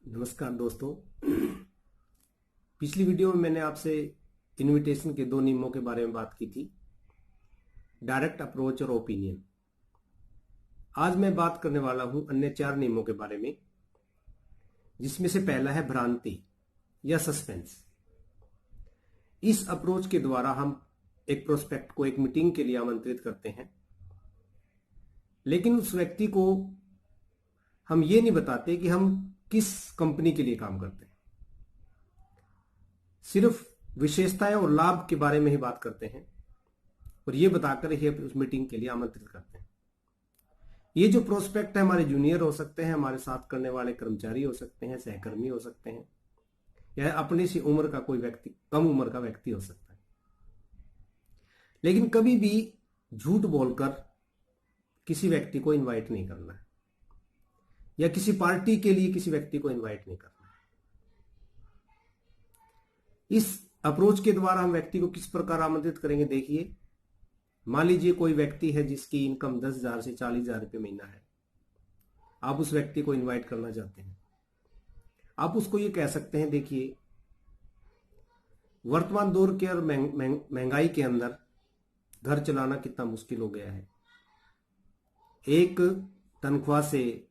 नमस्कार दोस्तों। पिछली वीडियो में मैंने आपसे इनविटेशन के दो नियमों के बारे में बात की थी, डायरेक्ट अप्रोच और ओपिनियन। आज मैं बात करने वाला हूं अन्य चार नियमों के बारे में, जिसमें से पहला है भ्रांति या सस्पेंस। इस अप्रोच के द्वारा हम एक प्रोस्पेक्ट को एक मीटिंग के लिए आमंत्रित करते हैं, लेकिन उस व्यक्ति को हम ये नहीं बताते कि हम किस कंपनी के लिए काम करते हैं। सिर्फ विशेषताएं और लाभ के बारे में ही बात करते हैं और ये बताकर ही उस मीटिंग के लिए आमंत्रित करते हैं। ये जो प्रोस्पेक्ट है हमारे जूनियर हो सकते हैं, हमारे साथ करने वाले कर्मचारी हो सकते हैं, सहकर्मी हो सकते हैं, या अपनी सी उम्र का कोई व्यक्ति, कम उम्र का व्यक्ति हो सकता है। लेकिन कभी भी झूठ बोलकर किसी व्यक्ति को इनवाइट नहीं करना है, या किसी पार्टी के लिए किसी व्यक्ति को इनवाइट नहीं करना है। इस अप्रोच के द्वारा हम व्यक्ति को किस प्रकार आमंत्रित करेंगे, देखिए। मान लीजिए कोई व्यक्ति है जिसकी इनकम 10,000 से 40,000 रुपये महीना है। आप उस व्यक्ति को इनवाइट करना चाहते हैं। आप उसको ये कह सकते हैं, देखिए, वर्तमान दौर के और महंगाई के अंदर घर चलाना कितना मुश्किल हो गया है। एक तनख्वाह से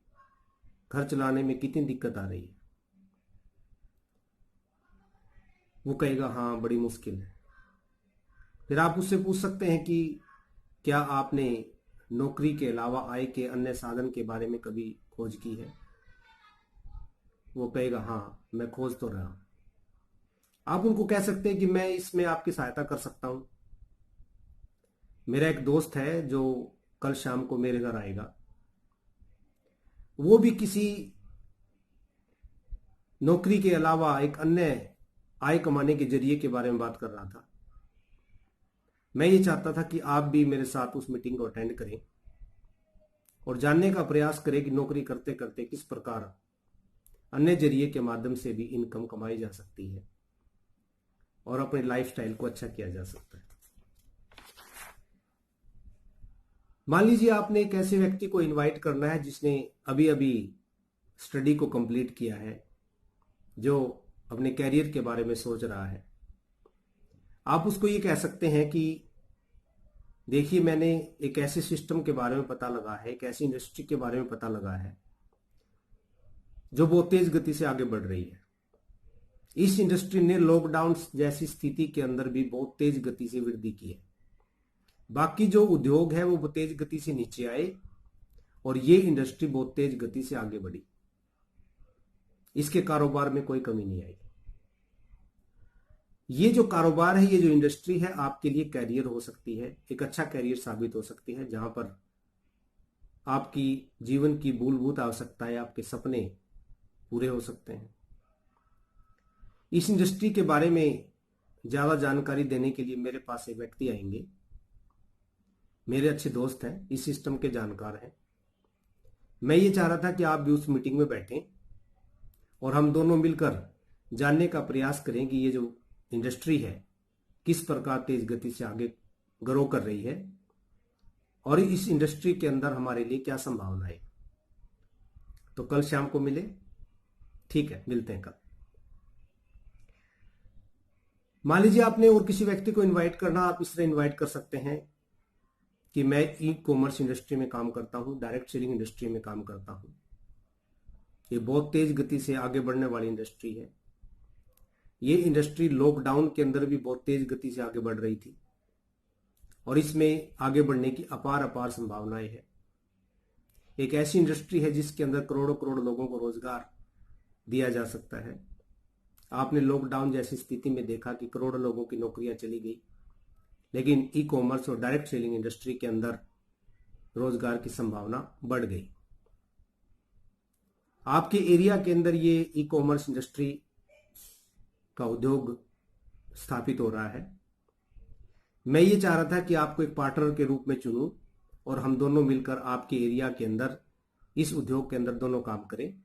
घर चलाने में कितनी दिक्कत आ रही है। वो कहेगा हाँ, बड़ी मुश्किल है। फिर आप उससे पूछ सकते हैं कि क्या आपने नौकरी के अलावा आय के अन्य साधन के बारे में कभी खोज की है। वो कहेगा हाँ, मैं खोज तो रहा हूं। आप उनको कह सकते हैं कि मैं इसमें आपकी सहायता कर सकता हूं। मेरा एक दोस्त है जो कल शाम को मेरे घर आएगा। वो भी किसी नौकरी के अलावा एक अन्य आय कमाने के जरिए के बारे में बात कर रहा था। मैं ये चाहता था कि आप भी मेरे साथ उस मीटिंग को अटेंड करें और जानने का प्रयास करें कि नौकरी करते करते किस प्रकार अन्य जरिए के माध्यम से भी इनकम कमाई जा सकती है और अपने लाइफस्टाइल को अच्छा किया जा सकता है। मान लीजिए आपने एक ऐसे व्यक्ति को इनवाइट करना है जिसने अभी अभी स्टडी को कंप्लीट किया है, जो अपने कैरियर के बारे में सोच रहा है। आप उसको ये कह सकते हैं कि देखिए, मैंने एक ऐसे सिस्टम के बारे में पता लगा है, एक ऐसी इंडस्ट्री के बारे में पता लगा है जो बहुत तेज गति से आगे बढ़ रही है। इस इंडस्ट्री ने लॉकडाउन जैसी स्थिति के अंदर भी बहुत तेज गति से वृद्धि की है। बाकी जो उद्योग है वो तेज गति से नीचे आए और ये इंडस्ट्री बहुत तेज गति से आगे बढ़ी। इसके कारोबार में कोई कमी नहीं आई। ये जो कारोबार है, ये जो इंडस्ट्री है, आपके लिए कैरियर हो सकती है, एक अच्छा कैरियर साबित हो सकती है, जहां पर आपकी जीवन की मूलभूत आवश्यकताएं, आपके सपने पूरे हो सकते हैं। इस इंडस्ट्री के बारे में ज्यादा जानकारी देने के लिए मेरे पास एक व्यक्ति आएंगे, मेरे अच्छे दोस्त हैं, इस सिस्टम के जानकार हैं। मैं ये चाह रहा था कि आप भी उस मीटिंग में बैठें और हम दोनों मिलकर जानने का प्रयास करें कि ये जो इंडस्ट्री है किस प्रकार तेज गति से आगे ग्रो कर रही है और इस इंडस्ट्री के अंदर हमारे लिए क्या संभावना है। तो कल शाम को मिले, ठीक है, मिलते हैं कल। मान लीजिए आपने और किसी व्यक्ति को इनवाइट करना, आप इस तरह इनवाइट कर सकते हैं कि मैं ई कॉमर्स इंडस्ट्री में काम करता हूं, डायरेक्ट सेलिंग इंडस्ट्री में काम करता हूं। ये बहुत तेज गति से आगे बढ़ने वाली इंडस्ट्री है। ये इंडस्ट्री लॉकडाउन के अंदर भी बहुत तेज गति से आगे बढ़ रही थी और इसमें आगे बढ़ने की अपार अपार संभावनाएं हैं। एक ऐसी इंडस्ट्री है जिसके अंदर करोड़ों करोड़ लोगों को रोजगार दिया जा सकता है। आपने लॉकडाउन जैसी स्थिति में देखा कि करोड़ों लोगों की नौकरियां चली गई, लेकिन ई कॉमर्स और डायरेक्ट सेलिंग इंडस्ट्री के अंदर रोजगार की संभावना बढ़ गई। आपके एरिया के अंदर ये ई कॉमर्स इंडस्ट्री का उद्योग स्थापित हो रहा है। मैं ये चाह रहा था कि आपको एक पार्टनर के रूप में चुनूं और हम दोनों मिलकर आपके एरिया के अंदर इस उद्योग के अंदर दोनों काम करें,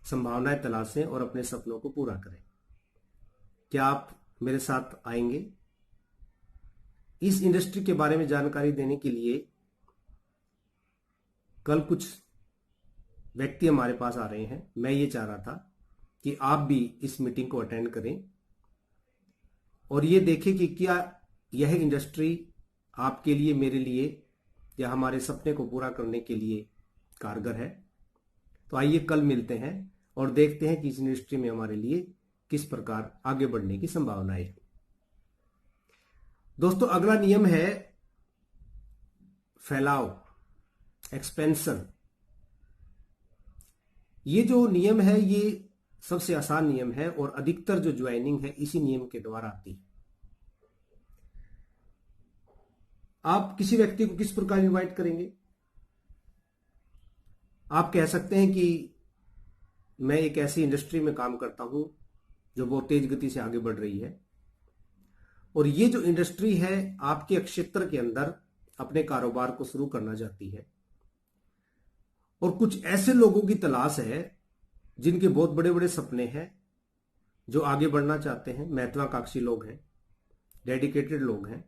संभावनाएं तलाशें और अपने सपनों को पूरा करें। क्या आप मेरे साथ आएंगे? इस इंडस्ट्री के बारे में जानकारी देने के लिए कल कुछ व्यक्ति हमारे पास आ रहे हैं। मैं ये चाह रहा था कि आप भी इस मीटिंग को अटेंड करें और ये देखें कि क्या यह इंडस्ट्री आपके लिए, मेरे लिए या हमारे सपने को पूरा करने के लिए कारगर है। तो आइए कल मिलते हैं और देखते हैं कि इस इंडस्ट्री में हमारे लिए किस प्रकार आगे बढ़ने की संभावना है। दोस्तों, अगला नियम है फैलाव, एक्सपेंशन। ये जो नियम है ये सबसे आसान नियम है और अधिकतर जो ज्वाइनिंग है इसी नियम के द्वारा आती है। आप किसी व्यक्ति को किस प्रकार इनवाइट करेंगे? आप कह सकते हैं कि मैं एक ऐसी इंडस्ट्री में काम करता हूं जो बहुत तेज गति से आगे बढ़ रही है और ये जो इंडस्ट्री है आपके क्षेत्र के अंदर अपने कारोबार को शुरू करना चाहती है और कुछ ऐसे लोगों की तलाश है जिनके बहुत बड़े बड़े सपने हैं, जो आगे बढ़ना चाहते हैं, महत्वाकांक्षी लोग हैं, डेडिकेटेड लोग हैं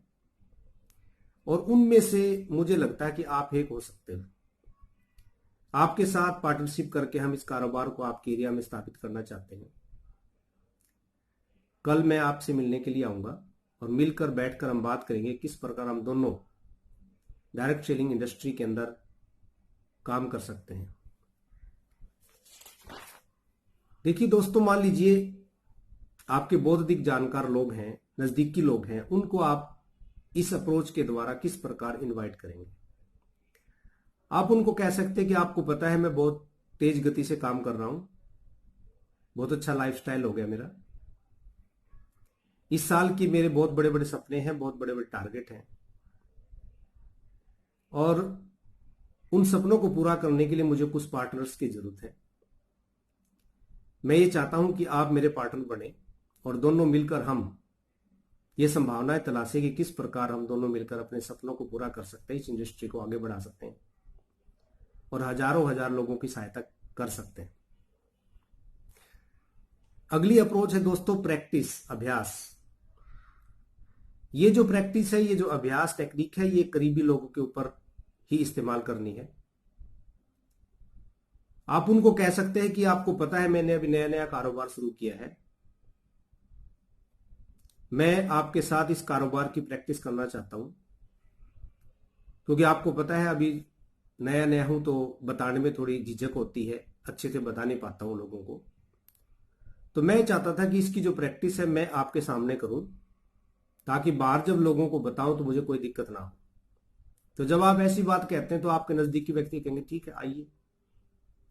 और उनमें से मुझे लगता है कि आप एक हो सकते हो। आपके साथ पार्टनरशिप करके हम इस कारोबार को आपके एरिया में स्थापित करना चाहते हैं। कल मैं आपसे मिलने के लिए आऊंगा और मिलकर बैठकर हम बात करेंगे किस प्रकार हम दोनों डायरेक्ट सेलिंग इंडस्ट्री के अंदर काम कर सकते हैं। देखिए दोस्तों, मान लीजिए आपके बहुत अधिक जानकार लोग हैं, नजदीकी लोग हैं, उनको आप इस अप्रोच के द्वारा किस प्रकार इनवाइट करेंगे? आप उनको कह सकते हैं कि आपको पता है मैं बहुत तेज गति से काम कर रहा हूं, बहुत अच्छा लाइफस्टाइल हो गया मेरा, इस साल की मेरे बहुत बड़े बड़े सपने हैं, बहुत बड़े बड़े टारगेट हैं और उन सपनों को पूरा करने के लिए मुझे कुछ पार्टनर्स की जरूरत है। मैं ये चाहता हूं कि आप मेरे पार्टनर बने और दोनों मिलकर हम ये संभावनाएं तलाशें कि किस प्रकार हम दोनों मिलकर अपने सपनों को पूरा कर सकते हैं, इस इंडस्ट्री को आगे बढ़ा सकते हैं और हजारों हजार लोगों की सहायता कर सकते हैं। अगली अप्रोच है दोस्तों प्रैक्टिस, अभ्यास। ये जो प्रैक्टिस है, ये जो अभ्यास टेक्निक है, ये करीबी लोगों के ऊपर ही इस्तेमाल करनी है। आप उनको कह सकते हैं कि आपको पता है मैंने अभी नया नया कारोबार शुरू किया है, मैं आपके साथ इस कारोबार की प्रैक्टिस करना चाहता हूं, क्योंकि आपको पता है अभी नया नया हूं तो बताने में थोड़ी झिझक होती है, अच्छे से बता नहीं पाता हूं लोगों को। तो मैं चाहता था कि इसकी जो प्रैक्टिस है मैं आपके सामने करूं, ताकि बाहर जब लोगों को बताऊं तो मुझे कोई दिक्कत ना हो। तो जब आप ऐसी बात कहते हैं तो आपके नजदीकी व्यक्ति कहेंगे ठीक है, आइए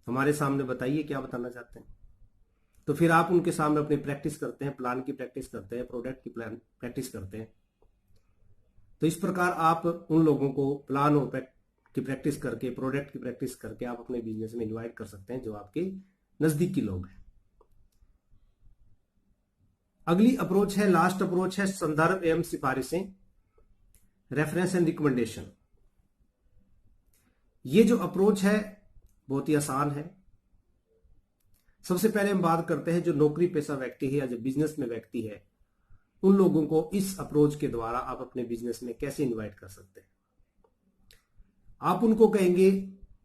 हमारे सामने बताइए क्या बताना चाहते हैं। तो फिर आप उनके सामने अपनी प्रैक्टिस करते हैं, प्लान की प्रैक्टिस करते हैं, प्रोडक्ट की प्रैक्टिस करते हैं। तो इस प्रकार आप उन लोगों को प्लान और की प्रैक्टिस करके, प्रोडक्ट की प्रैक्टिस करके आप अपने बिजनेस में इन्वाइट कर सकते हैं जो आपके नजदीकी लोग हैं। अगली अप्रोच है, लास्ट अप्रोच है संदर्भ एवं सिफारिशें, रेफरेंस एंड रिकमेंडेशन। ये जो अप्रोच है बहुत ही आसान है। सबसे पहले हम बात करते हैं जो नौकरी पेशा व्यक्ति है या जो बिजनेस में व्यक्ति है, उन लोगों को इस अप्रोच के द्वारा आप अपने बिजनेस में कैसे इनवाइट कर सकते हैं। आप उनको कहेंगे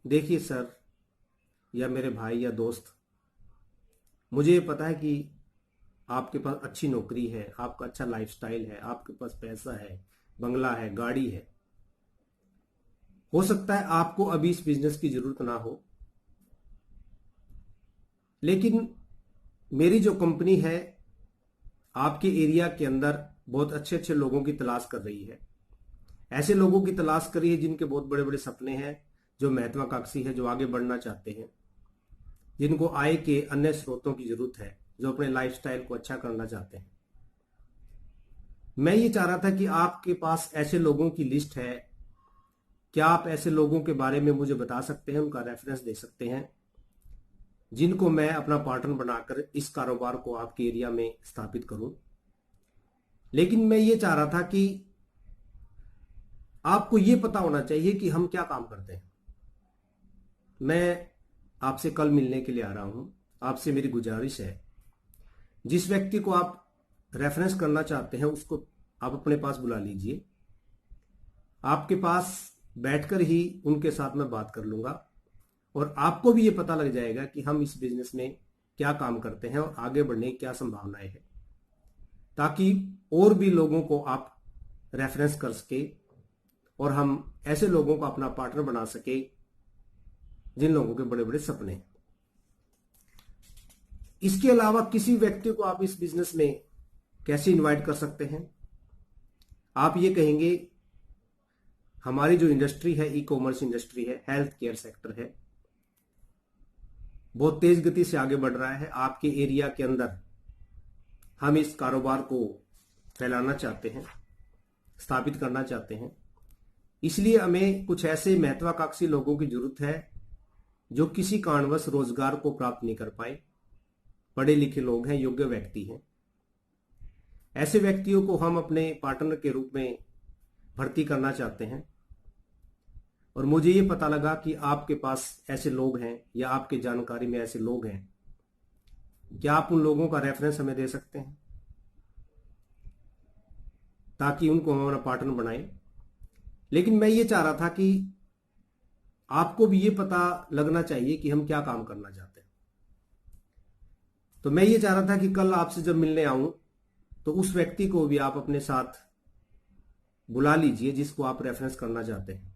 देखिए सर या मेरे भाई या दोस्त, मुझे पता है कि आपके पास अच्छी नौकरी है, आपका अच्छा लाइफस्टाइल है, आपके पास पैसा है, बंगला है, गाड़ी है। हो सकता है आपको अभी इस बिजनेस की जरूरत ना हो, लेकिन मेरी जो कंपनी है आपके एरिया के अंदर बहुत अच्छे अच्छे लोगों की तलाश कर रही है। ऐसे लोगों की तलाश कर रही है जिनके बहुत बड़े बड़े सपने हैं, जो महत्वाकांक्षी है, जो आगे बढ़ना चाहते हैं, जिनको आय के अन्य स्रोतों की जरूरत है, जो अपने लाइफस्टाइल को अच्छा करना चाहते हैं। मैं ये चाह रहा था कि आपके पास ऐसे लोगों की लिस्ट है, क्या आप ऐसे लोगों के बारे में मुझे बता सकते हैं, उनका रेफरेंस दे सकते हैं, जिनको मैं अपना पार्टनर बनाकर इस कारोबार को आपके एरिया में स्थापित करूं। लेकिन मैं ये चाह रहा था कि आपको ये पता होना चाहिए कि हम क्या काम करते हैं। मैं आपसे कल मिलने के लिए आ रहा हूं। आपसे मेरी गुजारिश है, जिस व्यक्ति को आप रेफरेंस करना चाहते हैं उसको आप अपने पास बुला लीजिए। आपके पास बैठकर ही उनके साथ मैं बात कर लूंगा और आपको भी ये पता लग जाएगा कि हम इस बिजनेस में क्या काम करते हैं और आगे बढ़ने की क्या संभावनाएं हैं, ताकि और भी लोगों को आप रेफरेंस कर सके और हम ऐसे लोगों को अपना पार्टनर बना सके जिन लोगों के बड़े बड़े सपने हैं। इसके अलावा किसी व्यक्ति को आप इस बिजनेस में कैसे इनवाइट कर सकते हैं? आप ये कहेंगे हमारी जो इंडस्ट्री है, ई कॉमर्स इंडस्ट्री है, हेल्थ केयर सेक्टर है, बहुत तेज गति से आगे बढ़ रहा है। आपके एरिया के अंदर हम इस कारोबार को फैलाना चाहते हैं, स्थापित करना चाहते हैं। इसलिए हमें कुछ ऐसे महत्वाकांक्षी लोगों की जरूरत है जो किसी कारणवश रोजगार को प्राप्त नहीं कर पाए, पढ़े लिखे लोग हैं, योग्य व्यक्ति हैं। ऐसे व्यक्तियों को हम अपने पार्टनर के रूप में भर्ती करना चाहते हैं। और मुझे ये पता लगा कि आपके पास ऐसे लोग हैं या आपके जानकारी में ऐसे लोग हैं, क्या आप उन लोगों का रेफरेंस हमें दे सकते हैं ताकि उनको हम हमारा पार्टनर बनाएं। लेकिन मैं ये चाह रहा था कि आपको भी ये पता लगना चाहिए कि हम क्या काम करना चाहते हैं। तो मैं ये चाह रहा था कि कल आपसे जब मिलने आऊं तो उस व्यक्ति को भी आप अपने साथ बुला लीजिए जिसको आप रेफरेंस करना चाहते हैं,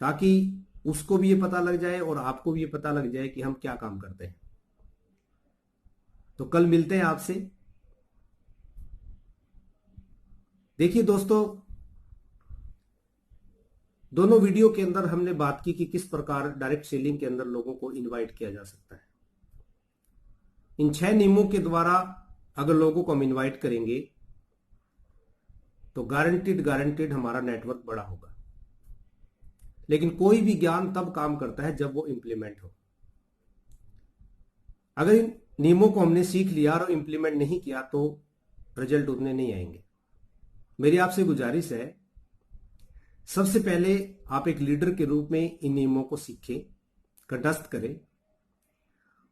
ताकि उसको भी ये पता लग जाए और आपको भी ये पता लग जाए कि हम क्या काम करते हैं। तो कल मिलते हैं आपसे। देखिए दोस्तों, दोनों वीडियो के अंदर हमने बात की कि किस प्रकार डायरेक्ट सेलिंग के अंदर लोगों को इनवाइट किया जा सकता है। इन 6 नियमों के द्वारा अगर लोगों को हम इनवाइट करेंगे तो गारंटेड हमारा नेटवर्क बड़ा होगा। लेकिन कोई भी ज्ञान तब काम करता है जब वो इंप्लीमेंट हो। अगर इन नियमों को हमने सीख लिया और इंप्लीमेंट नहीं किया तो रिजल्ट उतने नहीं आएंगे। मेरी आपसे गुजारिश है, सबसे पहले आप एक लीडर के रूप में इन नियमों को सीखें, कंठस्थ करें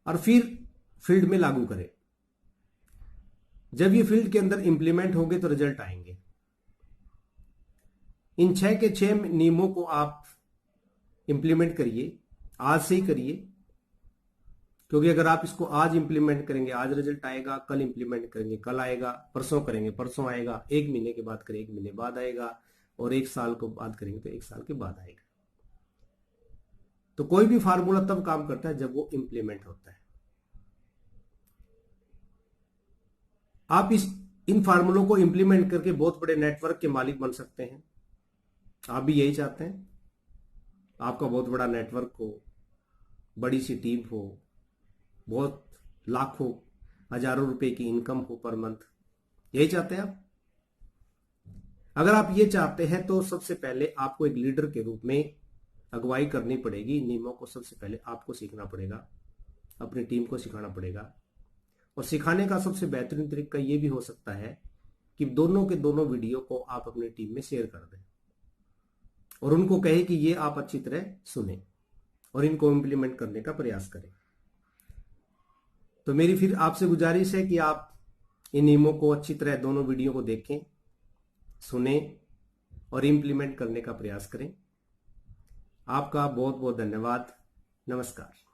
और फिर फील्ड में लागू करें। जब ये फील्ड के अंदर इंप्लीमेंट होंगे तो रिजल्ट आएंगे। इन 6 के 6 नियमों को आप इंप्लीमेंट करिए, आज से ही करिए, क्योंकि अगर आप इसको आज इंप्लीमेंट करेंगे आज रिजल्ट आएगा, कल इंप्लीमेंट करेंगे कल आएगा, परसों करेंगे परसों आएगा, 1 महीने के बाद करेंगे 1 महीने बाद आएगा, और 1 साल को बाद करेंगे तो 1 साल के बाद आएगा। तो कोई भी फार्मूला तब काम करता है जब वो इंप्लीमेंट होता है। आप इन फार्मूलों को इंप्लीमेंट करके बहुत बड़े नेटवर्क के मालिक बन सकते हैं। आप भी यही चाहते हैं, आपका बहुत बड़ा नेटवर्क हो, बड़ी सी टीम हो, बहुत लाखों हजारों रुपए की इनकम हो पर मंथ, यही चाहते हैं आप? अगर आप ये चाहते हैं तो सबसे पहले आपको एक लीडर के रूप में अगुवाई करनी पड़ेगी। नियमों को सबसे पहले आपको सीखना पड़ेगा, अपनी टीम को सिखाना पड़ेगा। और सिखाने का सबसे बेहतरीन तरीका ये भी हो सकता है कि दोनों के दोनों वीडियो को आप अपनी टीम में शेयर कर दें और उनको कहें कि ये आप अच्छी तरह सुने और इनको इंप्लीमेंट करने का प्रयास करें। तो मेरी फिर आपसे गुजारिश है कि आप इन नियमों को अच्छी तरह दोनों वीडियो को देखें, सुने और इंप्लीमेंट करने का प्रयास करें। आपका बहुत बहुत धन्यवाद। नमस्कार।